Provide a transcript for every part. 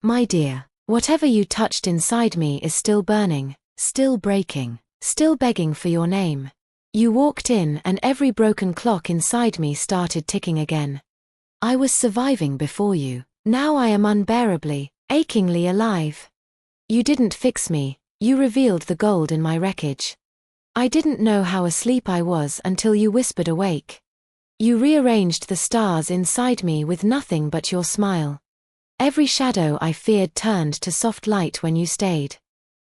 My dear, whatever you touched inside me is still burning, still breaking, still begging for your name. You walked in and every broken clock inside me started ticking again. I was surviving before you. Now I am unbearably, achingly alive. You didn't fix me, you revealed the gold in my wreckage. I didn't know how asleep I was until you whispered awake. You rearranged the stars inside me with nothing but your smile. Every shadow I feared turned to soft light when you stayed.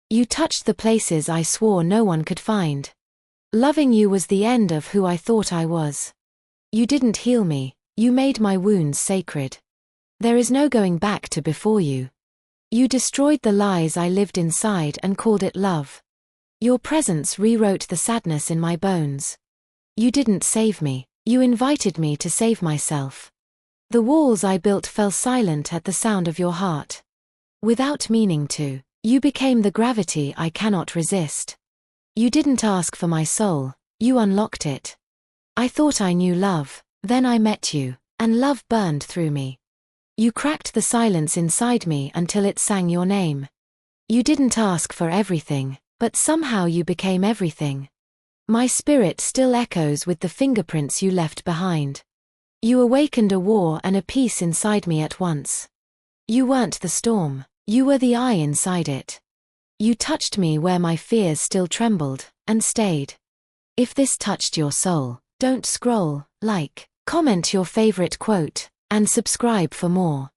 You touched the places I swore no one could find. Loving you was the end of who I thought I was. You didn't heal me, you made my wounds sacred. There is no going back to before you. You destroyed the lies I lived inside and called it love. Your presence rewrote the sadness in my bones. You didn't save me, you invited me to save myself. The walls I built fell silent at the sound of your heart. Without meaning to, you became the gravity I cannot resist. You didn't ask for my soul, you unlocked it. I thought I knew love, then I met you, and love burned through me. You cracked the silence inside me until it sang your name. You didn't ask for everything, but somehow you became everything. My spirit still echoes with the fingerprints you left behind. You awakened a war and a peace inside me at once. You weren't the storm, you were the eye inside it. You touched me where my fears still trembled, and stayed. If this touched your soul, don't scroll, like, comment your favorite quote, and subscribe for more.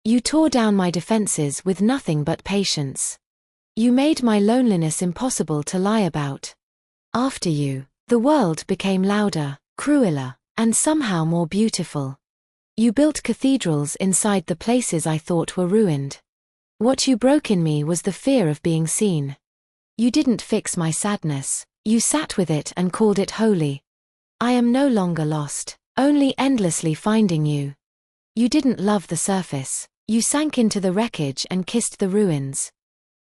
You tore down my defenses with nothing but patience. You made my loneliness impossible to lie about. After you, the world became louder, crueler, and somehow more beautiful. You built cathedrals inside the places I thought were ruined. What you broke in me was the fear of being seen. You didn't fix my sadness, you sat with it and called it holy. I am no longer lost, only endlessly finding you. You didn't love the surface, you sank into the wreckage and kissed the ruins.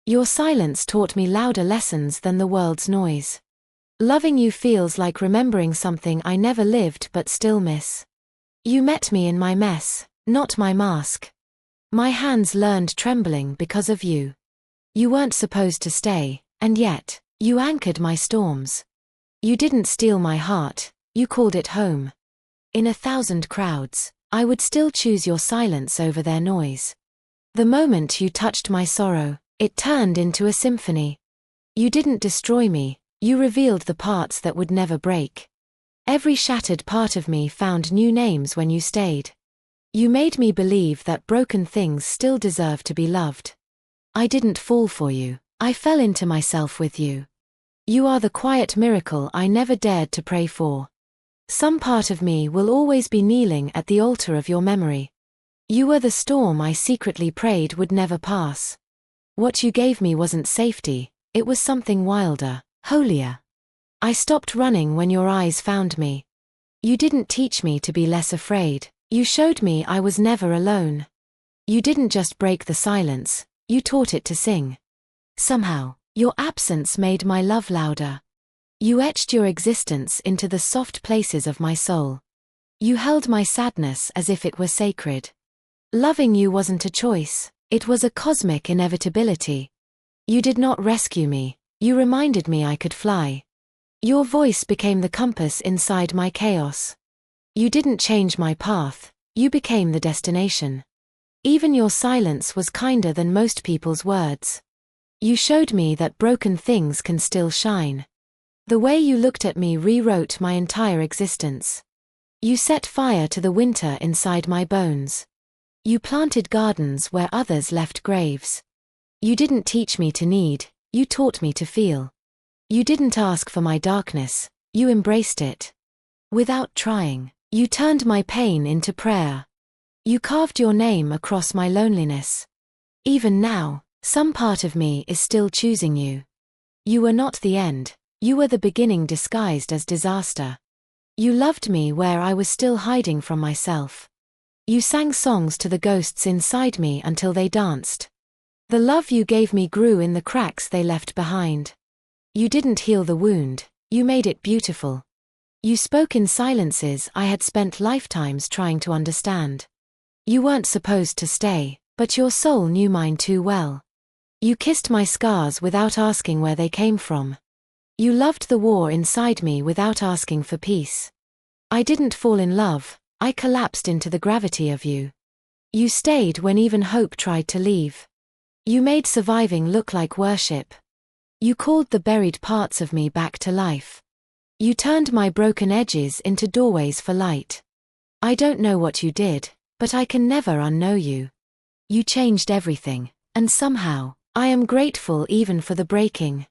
Your silence taught me louder lessons than the world's noise. Loving you feels like remembering something I never lived but still miss. You met me in my mess, not my mask. My hands learned trembling because of you. You weren't supposed to stay, and yet, you anchored my storms. You didn't steal my heart, you called it home. In 1,000 crowds, I would still choose your silence over their noise. The moment you touched my sorrow, it turned into a symphony. You didn't destroy me, you revealed the parts that would never break. Every shattered part of me found new names when you stayed. You made me believe that broken things still deserve to be loved. I didn't fall for you, I fell into myself with you. You are the quiet miracle I never dared to pray for. Some part of me will always be kneeling at the altar of your memory. You were the storm I secretly prayed would never pass. What you gave me wasn't safety, it was something wilder, holier. I stopped running when your eyes found me. You didn't teach me to be less afraid, you showed me I was never alone. You didn't just break the silence, you taught it to sing. Somehow, your absence made my love louder. You etched your existence into the soft places of my soul. You held my sadness as if it were sacred. Loving you wasn't a choice, it was a cosmic inevitability. You did not rescue me, you reminded me I could fly. Your voice became the compass inside my chaos. You didn't change my path, you became the destination. Even your silence was kinder than most people's words. You showed me that broken things can still shine. The way you looked at me rewrote my entire existence. You set fire to the winter inside my bones. You planted gardens where others left graves. You didn't teach me to need, you taught me to feel. You didn't ask for my darkness, you embraced it. Without trying, you turned my pain into prayer. You carved your name across my loneliness. Even now, some part of me is still choosing you. You were not the end. You were the beginning disguised as disaster. You loved me where I was still hiding from myself. You sang songs to the ghosts inside me until they danced. The love you gave me grew in the cracks they left behind. You didn't heal the wound, you made it beautiful. You spoke in silences I had spent lifetimes trying to understand. You weren't supposed to stay, But your soul knew mine too well. You kissed my scars without asking where they came from. You loved the war inside me without asking for peace. I didn't fall in love, I collapsed into the gravity of you. You stayed when even hope tried to leave. You made surviving look like worship. You called the buried parts of me back to life. You turned my broken edges into doorways for light. I don't know what you did, but I can never unknow you. You changed everything, and somehow, I am grateful even for the breaking.